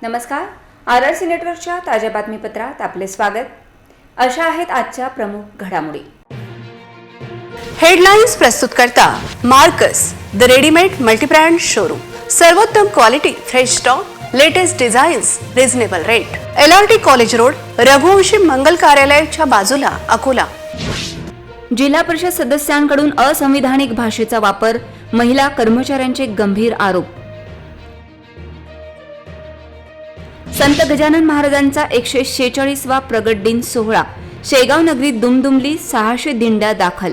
नमस्कार. RRC नेटवर्कच्या ताज्या बातमीपत्रात आपले स्वागत. अशा आहेत आजच्या प्रमुख घडामोडी. हेडलाइन्स प्रस्तुत करता Marcus the readymade multibrand showroom. सर्वोत्तम quality, fresh stock, latest designs, reasonable rate. LRT college road, Raghuvanshi मंगल कार्यालयाच्या बाजूला, अकोला. जिल्हा परिषद सदस्यांकडून असंविधानिक भाषेचा वापर, महिला कर्मचाऱ्यांचे गंभीर आरोप. संत गजानन महाराजांचा 146वा प्रगट दिन सोहळा, शेगाव नगरीत दुमदुमली. 600 दिंड्या दाखल.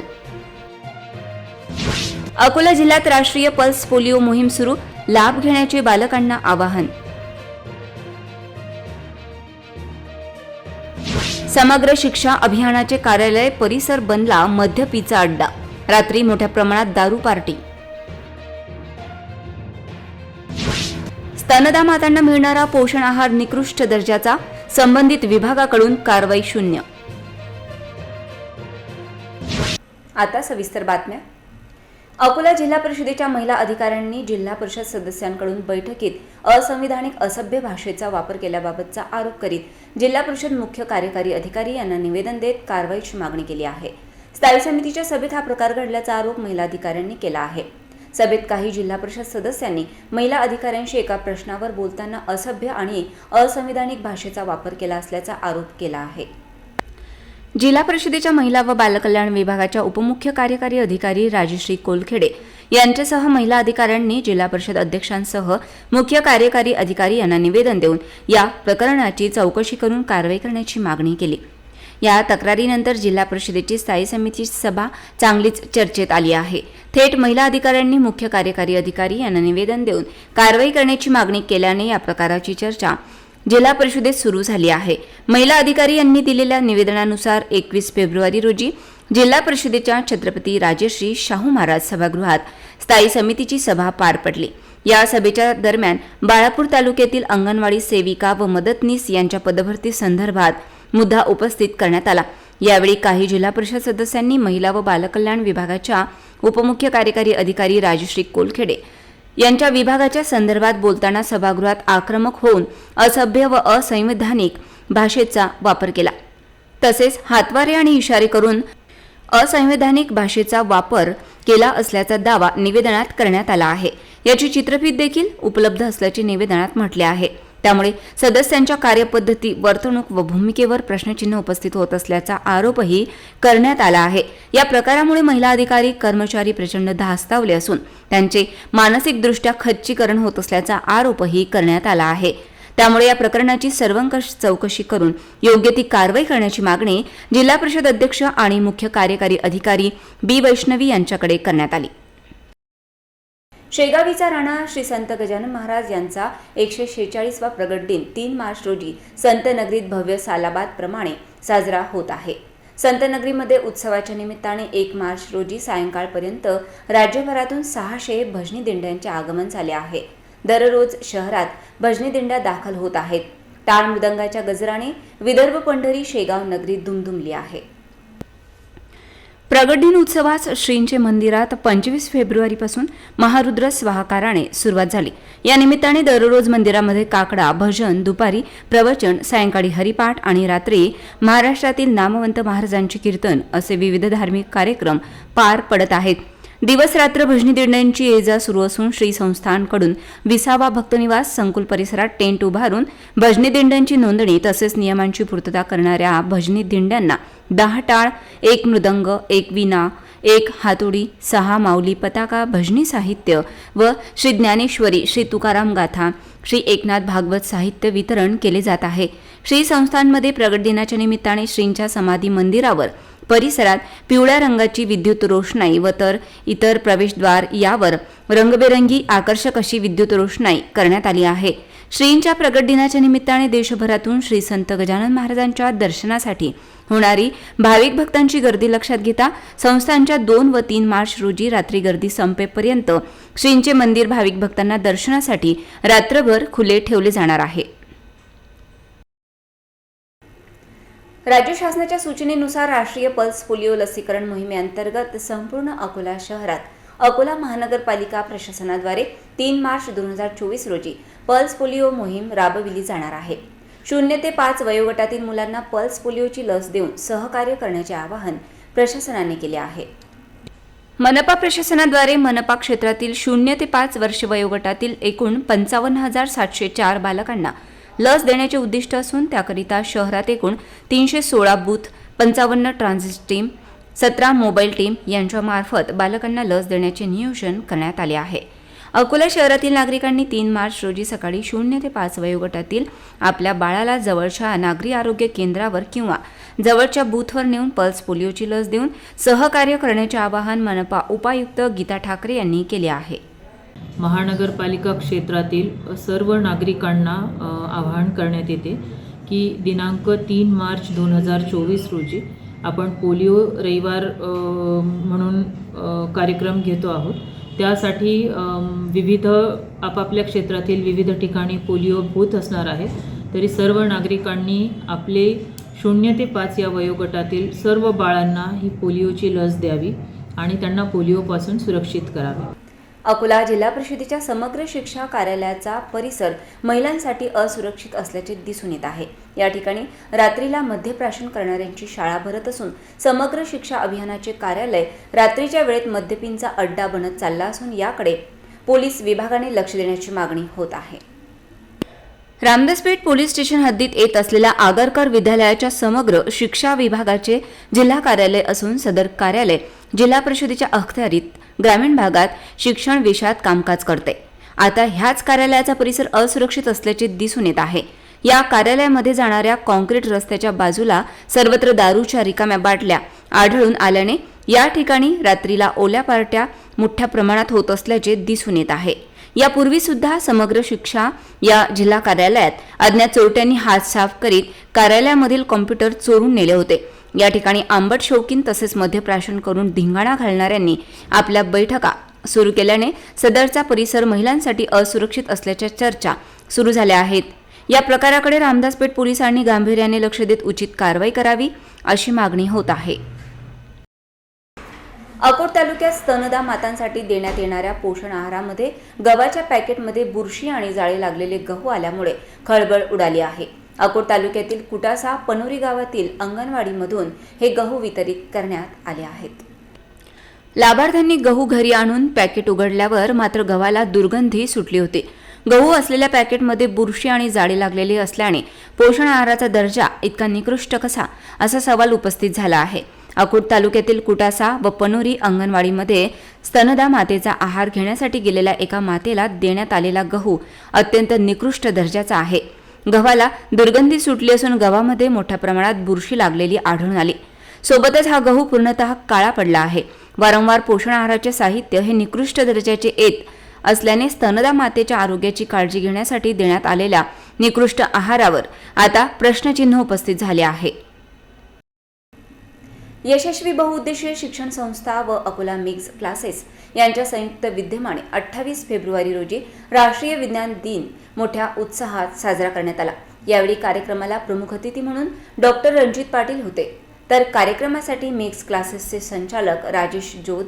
अकोला जिल्ह्यात राष्ट्रीय पल्स पोलिओ मोहीम सुरू, लाभ घेण्याचे बालकांना आवाहन. समग्र शिक्षा अभियानाचे कार्यालय परिसर बनला मद्यपीचा अड्डा, रात्री मोठ्या प्रमाणात दारू पार्टी. स्तनदा मातांना मिळणारा पोषण आहार निकृष्ट दर्जाचा, संबंधित विभागाकडून कारवाई शून्य. आता सविस्तर बातम्या. अकोला जिल्हा परिषदेच्या महिला अधिकाऱ्यांनी जिल्हा परिषद सदस्यांकडून बैठकीत असंविधानिक असभ्य भाषेचा वापर केल्याबाबतचा आरोप करीत जिल्हा परिषद मुख्य कार्यकारी अधिकारी यांना निवेदन देत कारवाईची मागणी केली आहे. स्थायी समितीच्या सभेत हा प्रकार घडल्याचा आरोप महिला अधिकाऱ्यांनी केला आहे. सभेत काही जिल्हा परिषद सदस्यांनी महिला अधिकाऱ्यांशी एका प्रश्नावर बोलताना असभ्य आणि असंविधानिक भाषेचा वापर केला असल्याचा आरोप केला आहे. जिल्हा परिषदेच्या महिला व बालकल्याण विभागाच्या उपमुख्य कार्यकारी अधिकारी राजश्री कोलखेडे यांच्यासह महिला अधिकाऱ्यांनी जिल्हा परिषद अध्यक्षांसह मुख्य कार्यकारी अधिकारी यांना निवेदन देऊन या प्रकरणाची चौकशी करून कारवाई करण्याची मागणी केली. या तक्रारीनंतर जिल्हा परिषदेची स्थायी समितीची सभा चांगलीच चर्चेत आली आहे. थेट महिला अधिकाऱ्यांनी मुख्य कार्यकारी अधिकारी यांना निवेदन देऊन कारवाई करण्याची मागणी केल्याने या प्रकाराची चर्चा जिल्हा परिषदेत सुरू झाली आहे. महिला अधिकारी यांनी दिलेल्या निवेदनानुसार 21 फेब्रुवारी रोजी जिल्हा परिषदेच्या छत्रपती राजश्री शाहू महाराज सभागृहात स्थायी समितीची सभा पार पडली. या सभेच्या दरम्यान बाळापूर तालुक्यातील अंगणवाडी सेविका व मदतनीस यांच्या पदभरती संदर्भात मुद्दा उपस्थित करण्यात आला. यावेळी काही जिल्हा परिषद सदस्यांनी महिला व बालकल्याण विभागाच्या उपमुख्य कार्यकारी अधिकारी राजश्री कोलखेडे यांच्या विभागाच्या संदर्भात बोलताना सभागृहात आक्रमक होऊन असभ्य व असंविधानिक भाषेचा वापर केला. तसेच हातवारे आणि इशारे करून असंविधानिक भाषेचा वापर केला असल्याचा दावा निवेदनात करण्यात आला आहे. याची चित्रफित देखील उपलब्ध असल्याचे निवेदनात म्हटले आहे. त्यामुळे सदस्यांच्या कार्यपद्धती, वर्तणूक व भूमिकेवर प्रश्नचिन्ह उपस्थित होत असल्याचा आरोपही करण्यात आला आहे. या प्रकारामुळे महिला अधिकारी कर्मचारी प्रचंड धास्तावले असून त्यांचे मानसिकदृष्ट्या खच्चीकरण होत असल्याचा आरोपही करण्यात आला आहे. त्यामुळे या प्रकरणाची सर्वंकष चौकशी करून योग्य ती कारवाई करण्याची मागणी जिल्हा परिषद अध्यक्ष आणि मुख्य कार्यकारी अधिकारी बी वैष्णवी यांच्याकडे करण्यात आली. शेगावीचा राणा श्री संत गजानन महाराज यांचा 146वा प्रगट दिन 3 मार्च रोजी संत नगरीत भव्य सालाबाद प्रमाणे साजरा होत आहे. संत नगरीमध्ये उत्सवाच्या निमित्ताने 1 मार्च रोजी सायंकाळपर्यंत राज्यभरातून 600 भजनी दिंड्यांचे आगमन झाले आहे. दररोज शहरात भजनी दिंड्या दाखल होत आहेत. टाळ मृदंगाच्या गजराने विदर्भ पंढरी शेगाव नगरीत दुमदुमली आहे. प्रगट दिन उत्सवास श्रींचे मंदिरात 25 फेब्रुवारीपासून महारुद्र स्वाहाकाराने सुरुवात झाली. या निमित्ताने दररोज मंदिरामध्ये काकडा, भजन, दुपारी प्रवचन, सायंकाळी हरिपाठ आणि रात्री महाराष्ट्रातील नामवंत महाराजांचे कीर्तन असे विविध धार्मिक कार्यक्रम पार पडत आहेत. दिवस रात्र भजनी दिंड्यांची ये जा सुरू असून श्री संस्थानकडून 20वा भक्तनिवास संकुल परिसरात टेंट उभारून भजनी दिंड्यांची नोंदणी तसेच नियमांची पूर्तता करणाऱ्या भजनी दिंड्यांना 10 टाळ, 1 मृदंग, 1 वीणा, 1 हातोडी, 6 माऊली पताका, भजनी साहित्य व श्री ज्ञानेश्वरी, श्री तुकाराम गाथा, श्री एकनाथ भागवत साहित्य वितरण केले जात आहे. श्री संस्थानमध्ये प्रगट दिनाच्या निमित्ताने श्रींच्या समाधी मंदिरावर परिसरात पिवळ्या रंगाची विद्युत रोषणाई व तर इतर प्रवेशद्वार यावर रंगबेरंगी आकर्षक अशी विद्युत रोषणाई करण्यात आली आहे. श्रींच्या प्रगट दिनाच्या निमित्ताने देशभरातून श्री संत गजानन महाराजांच्या दर्शनासाठी होणारी भाविक भक्तांची गर्दी लक्षात घेता संस्थानच्या 2 व 3 मार्च रोजी रात्री गर्दी संपेपर्यंत श्रींचे मंदिर भाविक भक्तांना दर्शनासाठी रात्रभर खुले ठेवले जाणार आहे. राज्य शासनाच्या सूचनेनुसार राष्ट्रीय पल्स पोलिओ लसीकरण मोहिमेअंतर्गत संपूर्ण अकोला शहरात अकोला महानगरपालिका प्रशासनाद्वारे 3 मार्च 2024 रोजी पल्स पोलिओ मोहीम राबविली जाणार आहे. 0 ते 5 वयोगटातील मुलांना पल्स पोलिओची लस देऊन सहकार्य करण्याचे आवाहन प्रशासनाने केले आहे. मनपा प्रशासनाद्वारे मनपा क्षेत्रातील 0 ते 5 वर्ष वयोगटातील एकूण 55,704 बालकांना लस देण्याचे उद्दिष्ट असून त्याकरिता शहरात एकूण 316 booth, 55 transit team, 17 mobile team यांच्यामार्फत बालकांना लस देण्याचे नियोजन करण्यात आले आहे. अकोला शहरातील नागरिकांनी 3 मार्च रोजी सकाळी 0 ते 5 वयोगटातील आपल्या बाळाला जवळच्या नागरी आरोग्य केंद्रावर किंवा जवळच्या बूथवर नेऊन पल्स पोलिओची लस देऊन सहकार्य करण्याचे आवाहन मनपा उपायुक्त गीता ठाकरे यांनी केले आहे. महानगरपालिका क्षेत्रातील सर्व नागरिकांना आवाहन करण्यात येते की दिनांक 3 मार्च 2024 रोजी आपण पोलिओ रविवार म्हणून कार्यक्रम घेतो आहोत. त्यासाठी विविध आपापल्या क्षेत्रातील विविध ठिकाणी पोलिओ बूथ असणार आहे. तरी सर्व नागरिकांनी आपले 0 ते 5 या वयोगटातील सर्व बाळांना ही पोलिओची लस द्यावी आणि त्यांना पोलिओपासून सुरक्षित करावे. अकोला जिल्हा परिषदेच्या समग्र शिक्षा कार्यालयाचा परिसर महिलांसाठी असुरक्षित असल्याचे दिसून येत आहे. या ठिकाणी रात्रीला मद्यप्राशन करणाऱ्यांची शाळा भरत असून समग्र शिक्षा अभियानाचे कार्यालय रात्रीच्या वेळेत मद्यपींचा अड्डा बनत चालला असून याकडे पोलीस विभागाने लक्ष देण्याची मागणी होत आहे. रामदासपेठ पोलीस स्टेशन हद्दीत येत असलेल्या आगरकर विद्यालयाच्या समग्र शिक्षा विभागाचे जिल्हा कार्यालय असून सदर कार्यालय जिल्हा परिषदेच्या अखत्यारीत ग्रामीण भागात शिक्षण विषयात कामकाज करते. आता ह्याच कार्यालयाचा परिसर असुरक्षित असल्याचे दिसून येत आहे. या कार्यालयामध्ये जाणाऱ्या कॉन्क्रीट रस्त्याच्या बाजूला सर्वत्र दारूच्या रिकाम्या बाटल्या आढळून आल्याने या ठिकाणी रात्रीला ओल्या पार्ट्या मोठ्या प्रमाणात होत असल्याचे दिसून येत आहे. यापूर्वी सुद्धा समग्र शिक्षा या जिल्हा कार्यालयात अज्ञात चोरट्यांनी हात साफ करीत कार्यालयामधील कॉम्प्युटर चोरून नेले होते. या ठिकाणी आंबट शौकीन तसेच मद्यप्राशन करून धिंगाणा घालणाऱ्यांनी आपल्या बैठका सुरू केल्याने सदरचा परिसर महिलांसाठी असुरक्षित असल्याच्या चर्चा सुरू झाल्या आहेत. या प्रकाराकडे रामदासपेठ पोलिसांनी गांभीर्याने लक्ष देत उचित कारवाई करावी अशी मागणी होत आहे. अकोट तालुक्यात स्तनदा मातांसाठी देण्यात येणाऱ्या पोषण आहारामध्ये गव्हाच्या पॅकेटमध्ये बुरशी आणि जाळे लागलेले गहू आल्यामुळे खळबळ उडाली आहे. अकोट तालुक्यातील कुटासा पनोरी गावातील अंगणवाडीमधून हे गहू वितरित करण्यात आले आहेत. लाभार्थ्यांनी गहू घरी आणून पॅकेट उघडल्यावर मात्र गव्हाला दुर्गंधी सुटली होती. गहू असलेल्या पॅकेटमध्ये बुरशी आणि जाळे लागलेले असल्याने पोषण आहाराचा दर्जा इतका निकृष्ट कसा असा सवाल उपस्थित झाला आहे. अकोट तालुक्यातील कुटासा व पनोरी अंगणवाडीमध्ये स्तनदा मातेचा आहार घेण्यासाठी गेलेल्या एका मातेला देण्यात आलेला गहू अत्यंत निकृष्ट दर्जाचा आहे. गव्हाला दुर्गंधी सुटली असून गव्हामध्ये मोठ्या प्रमाणात बुरशी लागलेली आढळून आली. सोबतच हा गहू पूर्णतः काळा पडला आहे. वारंवार पोषण आहाराचे साहित्य हे निकृष्ट दर्जाचे येत असल्याने स्तनदा मातेच्या आरोग्याची काळजी घेण्यासाठी देण्यात आलेल्या निकृष्ट आहारावर आता प्रश्नचिन्ह उपस्थित झाले आहे. यशस्वी बहुउद्देशीय शिक्षण संस्था व अकोला मिक्स क्लासेस यांच्या संयुक्त विद्यमाने 28 फेब्रुवारी रोजी राष्ट्रीय विज्ञान दिन मोठ्या उत्साहात साजरा करण्यात आला. यावेळी कार्यक्रमाला प्रमुख अतिथी म्हणून डॉक्टर रणजित पाटील होते. तर कार्यक्रमासाठी मिक्स क्लासेसचे संचालक राजेश जोध,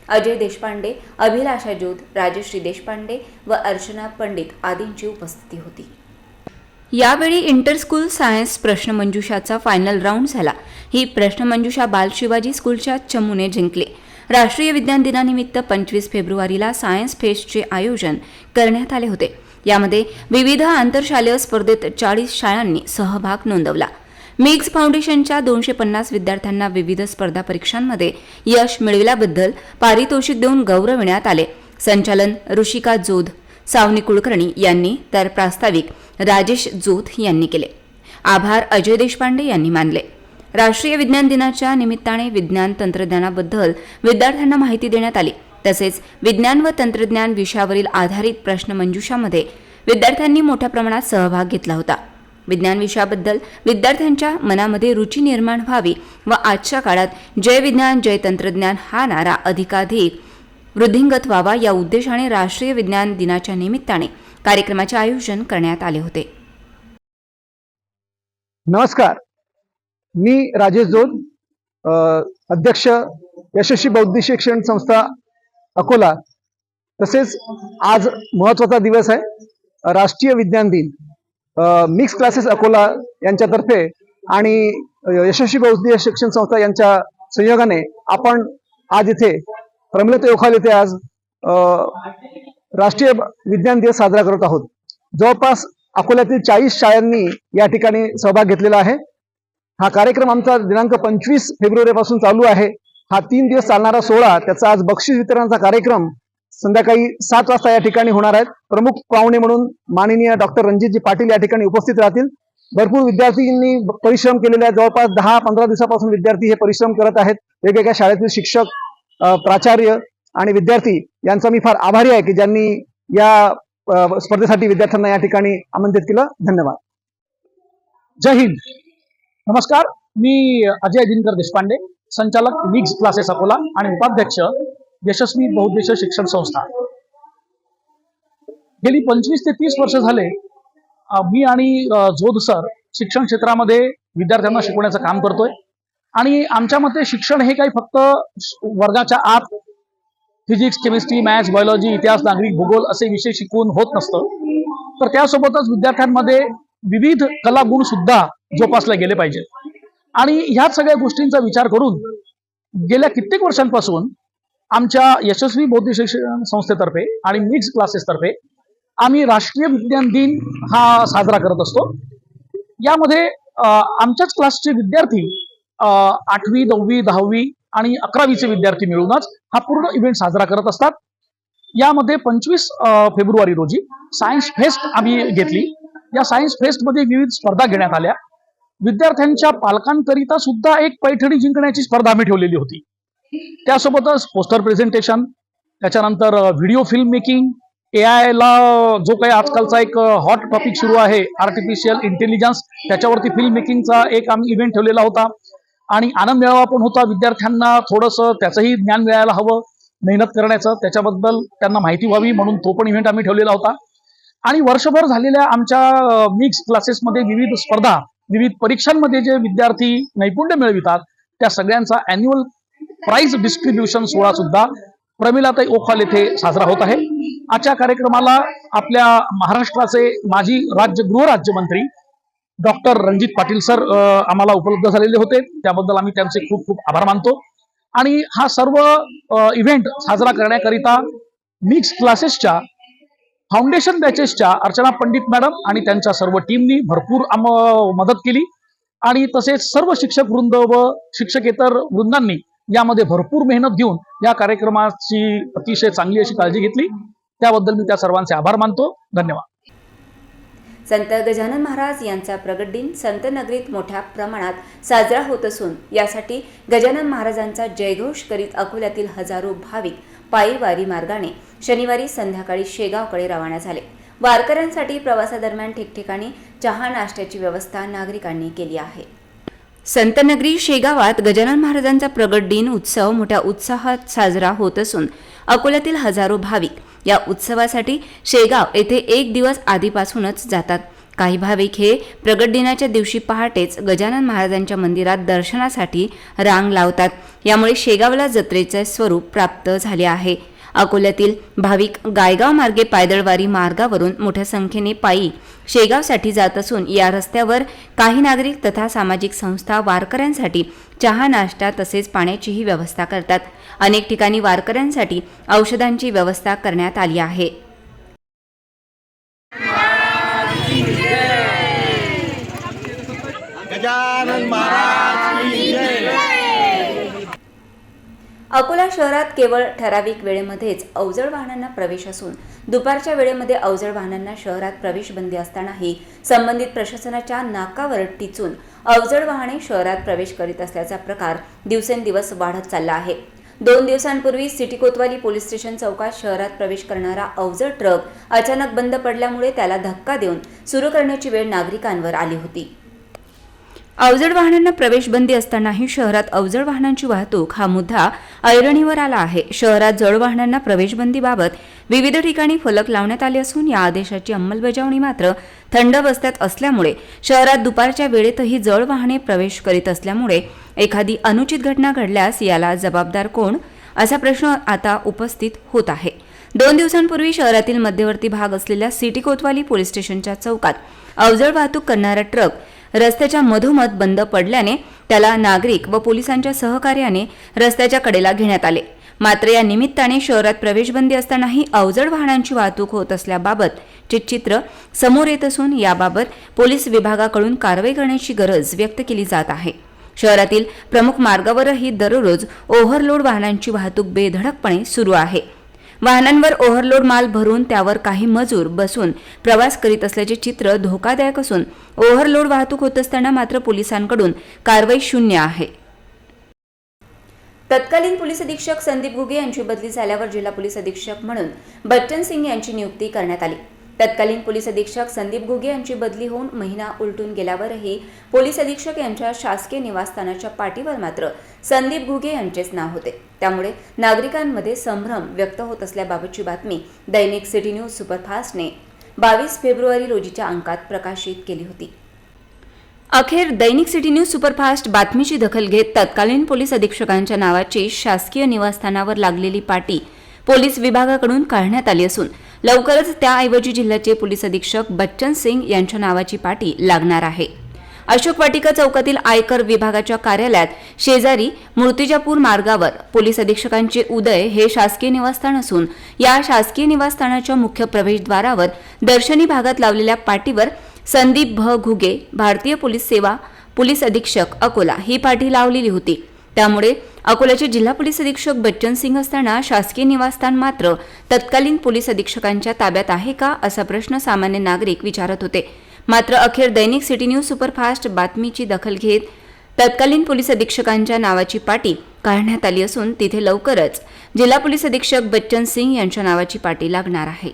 अजय देशपांडे, अभिलाषा जोध, राजश्री देशपांडे व अर्चना पंडित आदींची उपस्थिती होती. यावेळी इंटर स्कूल सायन्स प्रश्नमंजुषाचा फायनल राऊंड झाला. ही प्रश्नमंजुषा बाल शिवाजी स्कूलच्या चमूने जिंकली. राष्ट्रीय विज्ञान दिनानिमित्त 25 फेब्रुवारीला सायन्स फेस्टचे आयोजन करण्यात आले होते. यामध्ये विविध आंतरशालेय स्पर्धेत 40 शाळांनी सहभाग नोंदवला. मिक्स फाउंडेशनच्या 250 विद्यार्थ्यांना विविध स्पर्धा परीक्षांमध्ये यश मिळविल्याबद्दल पारितोषिक देऊन गौरविण्यात आले. संचालन ऋषिका जोध, सावनी कुलकर्णी यांनी तर प्रास्ताविक राजेश जोध यांनी केले. आभार अजय देशपांडे यांनी मानले. राष्ट्रीय विज्ञान दिनाच्या निमित्ताने विज्ञान तंत्रज्ञानाबद्दल विद्यार्थ्यांना माहिती देण्यात आली. तसेच विज्ञान व तंत्रज्ञान विषयावरील आधारित प्रश्नमंजुषामध्ये विद्यार्थ्यांनी मोठ्या प्रमाणात सहभाग घेतला होता. विज्ञान विषयाबद्दल विद्यार्थ्यांच्या मनामध्ये रुची निर्माण व्हावी व आजच्या काळात जय विज्ञान जय तंत्रज्ञान हा नारा अधिकाधिक वृद्धिंगत व्हावा या उद्देशाने राष्ट्रीय विज्ञान दिनाच्या निमित्ताने कार्यक्रमाचे आयोजन करण्यात आले होते. नमस्कार, मी राजेश जोध, अध्यक्ष यशस्वी बौद्धिक शिक्षण संस्था अकोला. तसेच आज महत्त्वाचा दिवस आहे. राष्ट्रीय विज्ञान दिन मिक्स क्लासेस अकोला यांच्यातर्फे आणि यशस्वी बौद्धिक शिक्षण संस्था यांच्या संयोगाने आपण आज इथे प्रमिलता ओखाल येथे आज राष्ट्रीय विज्ञान दिवस साजरा करत आहोत. जवळपास अकोल्यातील 40 शाळांनी या ठिकाणी सहभाग घेतलेला आहे. हा कार्यक्रम आमचा दिनांक 25 फेब्रुवारी पासून चालू आहे. हा 3 दिवस चालणारा सोहळा, त्याचा आज बक्षीस वितरणाचा कार्यक्रम संध्याकाळी 7 वाजता या ठिकाणी होणार आहेत. प्रमुख पाहुणे म्हणून माननीय डॉक्टर रणजितजी पाटील या ठिकाणी उपस्थित राहतील. भरपूर विद्यार्थ्यांनी परिश्रम केलेले आहेत. जवळपास 10-15 दिवसापासून विद्यार्थी हे परिश्रम करत आहेत. वेगवेगळ्या शाळेतील शिक्षक, प्राचार्य आणि विद्यार्थी यांचा मी फार आभारी आहे की ज्यांनी या स्पर्धेसाठी विद्यार्थ्यांना या ठिकाणी आमंत्रित केलं. धन्यवाद. जय हिंद. नमस्कार, मी अजय दिनकर देशपांडे, संचालक मिक्स क्लासेस अकोला आणि उपाध्यक्ष यशस्वी बहुउद्देशीय शिक्षण संस्था. गेली 25 ते 30 वर्ष झाले मी आणि जोध सर शिक्षण क्षेत्रामध्ये विद्यार्थ्यांना शिकवण्याचं काम करतोय. आणि आमच्या मते शिक्षण हे काही फक्त वर्गाच्या आत फिजिक्स, केमिस्ट्री, मॅथ्स, बायोलॉजी, इतिहास, नागरिक, भूगोल असे विषय शिकवून होत नसतं, तर त्यासोबतच विद्यार्थ्यांमध्ये विविध कलागुण सुद्धा जोपासले गेले पाहिजेत. आणि ह्याच सगळ्या गोष्टींचा विचार करून गेल्या कित्येक वर्षांपासून आमच्या यशस्वी बौद्धिक शिक्षण संस्थेतर्फे आणि मिक्स क्लासेसतर्फे आम्ही राष्ट्रीय विज्ञान दिन हा साजरा करत असतो. यामध्ये आमच्याच क्लासचे विद्यार्थी 8वी, 9वी, 10वी आणि 11वीचे विद्यार्थी मिळूनच हा पूर्ण इव्हेंट साजरा करत असतात. यामध्ये 25 फेब्रुवारी रोजी सायन्स फेस्ट आम्ही घेतली. या सायन्स फेस्टमध्ये विविध स्पर्धा घेण्यात आल्या. विद्यार्थ्यांच्या पालकांकरिता सुद्धा एक पैठणी जिंकण्याची स्पर्धा आम्ही ठेवलेली होती. त्यासोबतच पोस्टर प्रेझेंटेशन, त्याच्यानंतर व्हिडिओ फिल्म मेकिंग, AI ला जो काही आजकालचा एक हॉट टॉपिक सुरू आहे आर्टिफिशियल इंटेलिजन्स, त्याच्यावरती फिल्म मेकिंगचा एक आम्ही इव्हेंट ठेवलेला होता. आणि आनंद मेळावा पण होता. विद्यार्थ्यांना थोडंसं त्याचंही ज्ञान मिळायला हवं, मेहनत करण्याचं, त्याच्याबद्दल त्यांना माहिती व्हावी म्हणून तो पण इव्हेंट आम्ही ठेवलेला होता. आणि वर्षभर झालेल्या आमच्या मिक्स क्लासेसमध्ये विविध स्पर्धा, विविध परीक्षांमध्ये जे विद्यार्थी नैपुण्य मिळवितात त्या सगळ्यांचा अॅन्युअल प्राइज डिस्ट्रीब्युशन सोहळा सुद्धा प्रमिलाताई ओखाल येथे साजरा होत आहे. आजच्या कार्यक्रमाला आपल्या महाराष्ट्राचे माजी गृहराज्यमंत्री डॉक्टर रणजित पाटील सर आम्हाला उपलब्ध झालेले होते. त्याबद्दल आम्ही त्यांचे खूप खूप आभार मानतो. आणि हा सर्व इव्हेंट साजरा करण्याकरिता मिक्स क्लासेसच्या फाउंडेशन बॅचेसच्या अर्चना पंडित मॅडम आणि त्यांच्या सर्व टीमनी भरपूर मदत केली. आणि तसेच सर्व शिक्षक वृंद व शिक्षकेतर वृंदांनी यामध्ये भरपूर मेहनत घेऊन या कार्यक्रमाची अतिशय चांगली अशी काळजी घेतली. त्याबद्दल मी त्या सर्वांचे आभार मानतो. धन्यवाद. संत गजानन महाराज यांचा प्रगट दिन संत नगरीत मोठ्या प्रमाणात साजरा होत असून यासाठी गजानन महाराजांचा जयघोष करीत अकोल्यातील हजारो भाविक पायी वारी मार्गाने शनिवारी संध्याकाळी शेगावकडे रवाना झाले. वारकऱ्यांसाठी प्रवासादरम्यान ठिकठिकाणी चहा नाश्त्याची व्यवस्था नागरिकांनी केली आहे. संतनगरी शेगावात गजानन महाराजांचा प्रगट दिन उत्सव मोठ्या उत्साहात साजरा होत असून अकोल्यातील हजारो भाविक या उत्सवासाठी शेगाव येथे 1 दिवस आधीपासूनच जातात. काही भाविक हे प्रगट दिनाच्या दिवशी पहाटेच गजानन महाराजांच्या मंदिरात दर्शनासाठी रांग लावतात. यामुळे शेगावला जत्रेचे स्वरूप प्राप्त झाले आहे. अकोल्यातील भाविक गायगाव मार्गे पायदळवारी मार्गावरून मोठ्या संख्येने पायी शेगावसाठी जात असून या रस्त्यावर काही नागरिक तथा सामाजिक संस्था वारकऱ्यांसाठी चहा नाश्ता तसेच पाण्याचीही व्यवस्था करतात. अनेक ठिकाणी वारकऱ्यांसाठी औषधांची व्यवस्था करण्यात आली आहे. गजानन महाराज की जय. अकोला शहरात केवळ ठराविक वेळेमध्येच अवजड वाहनांना प्रवेश असून दुपारच्या वेळेमध्ये अवजड वाहनांना शहरात प्रवेश बंदी असतानाही संबंधित प्रशासनाच्या नाकावर टिचून अवजड वाहने शहरात प्रवेश करीत असल्याचा प्रकार दिवसेंदिवस वाढत चालला आहे. 2 दिवसांपूर्वी सिटी कोतवाली पोलीस स्टेशन चौकात शहरात प्रवेश करणारा अवजड ट्रक अचानक बंद पडल्यामुळे त्याला धक्का देऊन सुरू करण्याची वेळ नागरिकांवर आली होती. अवजड वाहनांना प्रवेश बंदी असतानाही शहरात अवजड वाहनांची वाहतूक हा मुद्दा ऐरणीवर आला आहे. शहरात जड वाहनांना प्रवेशबंदीबाबत विविध ठिकाणी फलक लावण्यात आले असून या आदेशाची अंमलबजावणी मात्र थंड बस्त्यात असल्यामुळे शहरात दुपारच्या वेळेतही जड वाहने प्रवेश करीत असल्यामुळे एखादी अनुचित घटना घडल्यास याला जबाबदार कोण असा प्रश्न आता उपस्थित होत आहे. 2 दिवसांपूर्वी शहरातील मध्यवर्ती भाग असलेल्या सिटी कोतवाली पोलीस स्टेशनच्या चौकात अवजड वाहतूक करणारा ट्रक रस्त्याच्या मधोमध बंद पडल्याने त्याला नागरिक व पोलिसांच्या सहकार्याने रस्त्याच्या कडेला घेण्यात आले. मात्र या निमित्ताने शहरात प्रवेशबंदी असतानाही अवजड वाहनांची वाहतूक होत असल्याबाबतचे चित्र समोर येत असून याबाबत पोलीस विभागाकडून कारवाई करण्याची गरज व्यक्त केली जात आहे. शहरातील प्रमुख मार्गावरही दररोज ओव्हरलोड वाहनांची वाहतूक बेधडकपणे सुरू आहे. वाहनांवर ओव्हरलोड माल भरून त्यावर काही मजूर बसून प्रवास करीत असल्याचे चित्र धोकादायक असून ओव्हरलोड वाहतूक होत असताना मात्र पोलिसांकडून कारवाई शून्य आहे. तत्कालीन पोलीस अधीक्षक संदीप घुगे यांची बदली झाल्यावर जिल्हा पोलीस अधीक्षक म्हणून बच्चन सिंग यांची नियुक्ती करण्यात आली. तत्कालीन पोलीस अधीक्षक संदीप घुगे यांची बदली होऊन महिना उलटून गेल्यावरही पोलीस अधीक्षक यांच्या शासकीय निवासस्थानाच्या पाटीवर मात्र संदीप घुगे यांचेच नाव होते. त्यामुळे नागरिकांमध्ये संभ्रम व्यक्त होत असल्याबाबतची बातमी दैनिक सिटी न्यूज सुपरफास्टने 22 फेब्रुवारी रोजीच्या अंकात प्रकाशित केली होती. अखेर दैनिक सिटी न्यूज सुपरफास्ट बातमीची दखल घेत तत्कालीन पोलीस अधीक्षकांच्या नावाची शासकीय निवासस्थानावर लागलेली पाटी पोलीस विभागाकडून काढण्यात आली असून लवकरच त्याऐवजी जिल्ह्याचे पोलीस अधीक्षक बच्चन सिंग यांच्या नावाची पाटी लागणार आहे. अशोक वाटिका चौकातील आयकर विभागाच्या कार्यालयात शेजारी मूर्तिजापूर मार्गावर पोलीस अधीक्षकांचे उदय हे शासकीय निवासस्थान असून या शासकीय निवासस्थानाच्या मुख्य प्रवेशद्वारावर दर्शनी भागात लावलेल्या पाटीवर संदीप भ घुगे भारतीय पोलीस सेवा पोलीस अधीक्षक अकोला ही पाटी लावलेली होती. त्यामुळे अकोल्याचे जिल्हा पोलीस अधीक्षक बच्चन सिंग असताना शासकीय निवासस्थान मात्र तत्कालीन पोलीस अधीक्षकांच्या ताब्यात आहे का असा प्रश्न सामान्य नागरिक विचारत होते. मात्र अखेर दैनिक सिटी न्यूज सुपरफास्ट बातमीची दखल घेत तत्कालीन पोलीस अधीक्षकांच्या नावाची पाटी काढण्यात आली असून तिथे लवकरच जिल्हा पोलीस अधीक्षक बच्चन सिंग यांच्या नावाची पाटी लागणार आहे.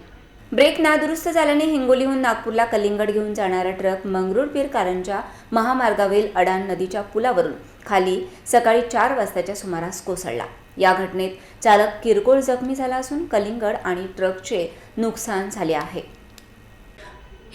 ब्रेक नादुरुस्त झाल्याने हिंगोलीहून नागपूरला कलिंगड घेऊन जाणारा ट्रक मंगरुळपीर कारंजा महामार्गावरील अडाण नदीच्या पुलावरून खाली सकाळी 4 वाजताच्या सुमारास कोसळला. या घटनेत चालक किरकोळ जखमी झाला असून कलिंगड आणि ट्रकचे नुकसान झाले आहे.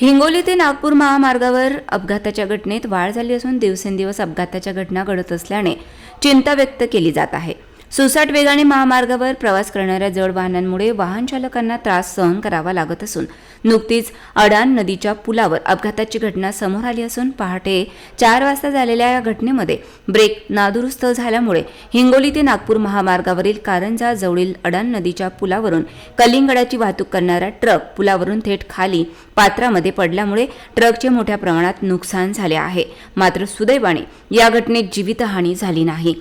हिंगोली ते नागपूर महामार्गावर अपघाताच्या घटनेत वाढ झाली असून दिवसेंदिवस अपघाताच्या घटना घडत असल्याने चिंता व्यक्त केली जात आहे. सुसाट वेगाने महामार्गावर प्रवास करणाऱ्या जड वाहनांमुळे वाहन चालकांना त्रास सहन करावा लागत असून नुकतीच अडाण नदीच्या पुलावर अपघाताची घटना समोर आली असून पहाटे 4 वाजता झालेल्या या घटनेमध्ये ब्रेक नादुरुस्त झाल्यामुळे हिंगोली ते नागपूर महामार्गावरील कारंजा जवळील अडाण नदीच्या पुलावरून कलिंगडाची वाहतूक करणारा ट्रक पुलावरून थेट खाली पात्रामध्ये पडल्यामुळे ट्रकचे मोठ्या प्रमाणात नुकसान झाले आहे. मात्र सुदैवाने या घटनेत जीवितहानी झाली नाही.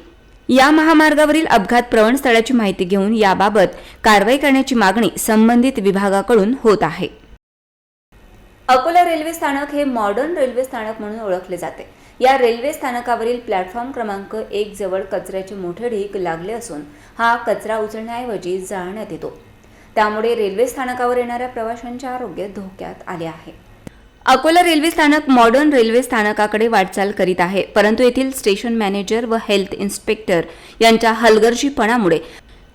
या महामार्गावरील अपघात प्रवण स्थळाची माहिती घेऊन याबाबत कारवाई करण्याची मागणी संबंधित विभागाकडून होत आहे. अकोला रेल्वे स्थानक हे मॉडर्न रेल्वे स्थानक म्हणून ओळखले जाते. या रेल्वे स्थानकावरील प्लॅटफॉर्म क्रमांक 1 जवळ कचऱ्याचे मोठे ढीग लागले असून हा कचरा उचलण्याऐवजी जाळण्यात येतो. त्यामुळे रेल्वे स्थानकावर येणाऱ्या प्रवाशांचे आरोग्य धोक्यात आले आहे. अकोला रेल्वे स्थानक मॉडर्न रेल्वे स्थानकाकडे वाटचाल करीत आहे, परंतु येथील स्टेशन मॅनेजर व हेल्थ इन्स्पेक्टर यांच्या हलगर्जीपणामुळे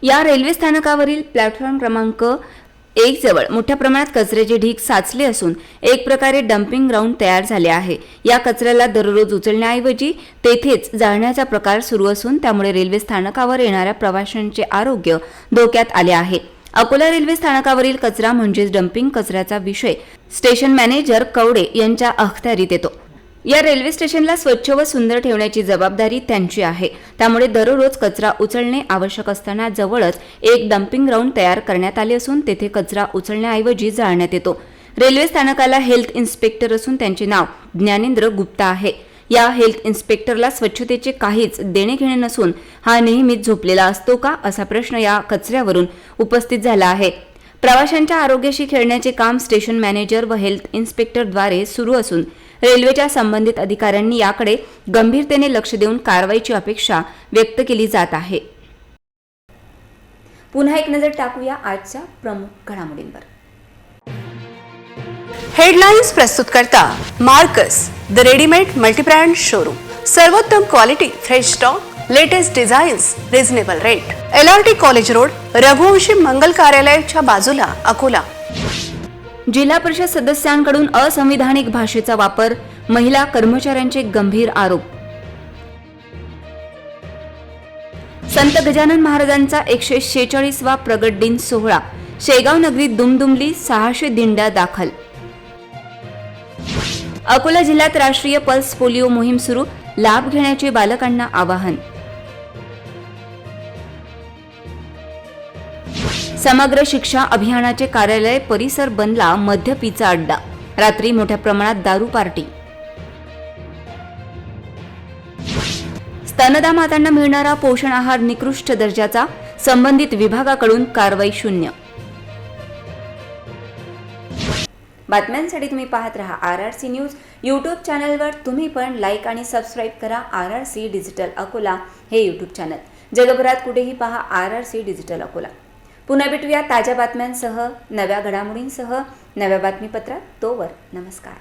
या रेल्वे स्थानकावरील प्लॅटफॉर्म क्रमांक 1 जवळ मोठ्या प्रमाणात कचऱ्याचे ढीग साचले असून एक प्रकारे डम्पिंग ग्राउंड तयार झाले आहे. या कचऱ्याला दररोज उचलण्याऐवजी तेथेच जाळण्याचा प्रकार सुरू असून त्यामुळे रेल्वे स्थानकावर येणाऱ्या प्रवाशांचे आरोग्य धोक्यात आले आहे. अकोला रेल्वे स्थानकावरील कचरा म्हणजेच डम्पिंग कचऱ्याचा विषय स्टेशन मॅनेजर कवडे यांच्या अखत्यारीत येतो. या रेल्वे स्टेशनला स्वच्छ व सुंदर ठेवण्याची जबाबदारी त्यांची आहे. त्यामुळे दररोज कचरा उचलणे आवश्यक असताना जवळच एक डम्पिंग ग्राउंड तयार करण्यात आले असून तेथे कचरा उचलण्याऐवजी जाळण्यात येतो. रेल्वे स्थानकाला हेल्थ इन्स्पेक्टर असून त्यांचे नाव ज्ञानेंद्र गुप्ता आहे. या हेल्थ इन्स्पेक्टरला स्वच्छतेचे काहीच देणे घेणे नसून हा नेहमीच झोपलेला असतो का असा प्रश्न या कचऱ्यावरून उपस्थित झाला आहे. प्रवाशांच्या आरोग्याशी खेळण्याचे काम स्टेशन मॅनेजर व हेल्थ इन्स्पेक्टरद्वारे सुरू असून रेल्वेच्या संबंधित अधिकाऱ्यांनी याकडे गंभीरतेने लक्ष देऊन कारवाईची अपेक्षा व्यक्त केली जात आहे. पुन्हा एक नजर टाकूया आजच्या प्रमुख घडामोडींवर. हेडलाइन्स प्रस्तुत करता Marcus the readymade multibrand showroom. सर्वोत्तम quality, fresh stock, latest designs, reasonable rate. LRT college road, Raghuvanshi मंगल कार्यालयाच्या बाजूला, अकोला. जिल्हा परिषद सदस्यांकडून असंविधानिक भाषेचा वापर, महिला कर्मचाऱ्यांचे गंभीर आरोप. संत गजानन महाराजांचा 146वा प्रगट दिन सोहळा शेगाव नगरीत दुमदुमली 600 दिंड्या दाखल. अकोला जिल्ह्यात राष्ट्रीय पल्स पोलिओ मोहीम सुरू, लाभ घेण्याचे बालकांना आवाहन. समग्र शिक्षा अभियानाचे कार्यालय परिसर बनला मद्यपीचा अड्डा, रात्री मोठ्या प्रमाणात दारू पार्टी. स्तनदा मातांना मिळणारा पोषण आहार निकृष्ट दर्जाचा, संबंधित विभागाकडून कारवाई शून्य. बातम्यांसाठी तुम्ही पाहत रहा RRC न्यूज. यूट्यूब चॅनलवर तुम्ही पण लाईक आणि सबस्क्राईब करा RRC डिजिटल अकोला हे यूट्यूब चॅनल. जगभरात कुठेही पहा RRC डिजिटल अकोला. पुन्हा भेटूया ताज्या बातम्यांसह, नव्या घडामोडींसह, नव्या बातमीपत्रात. तोवर नमस्कार.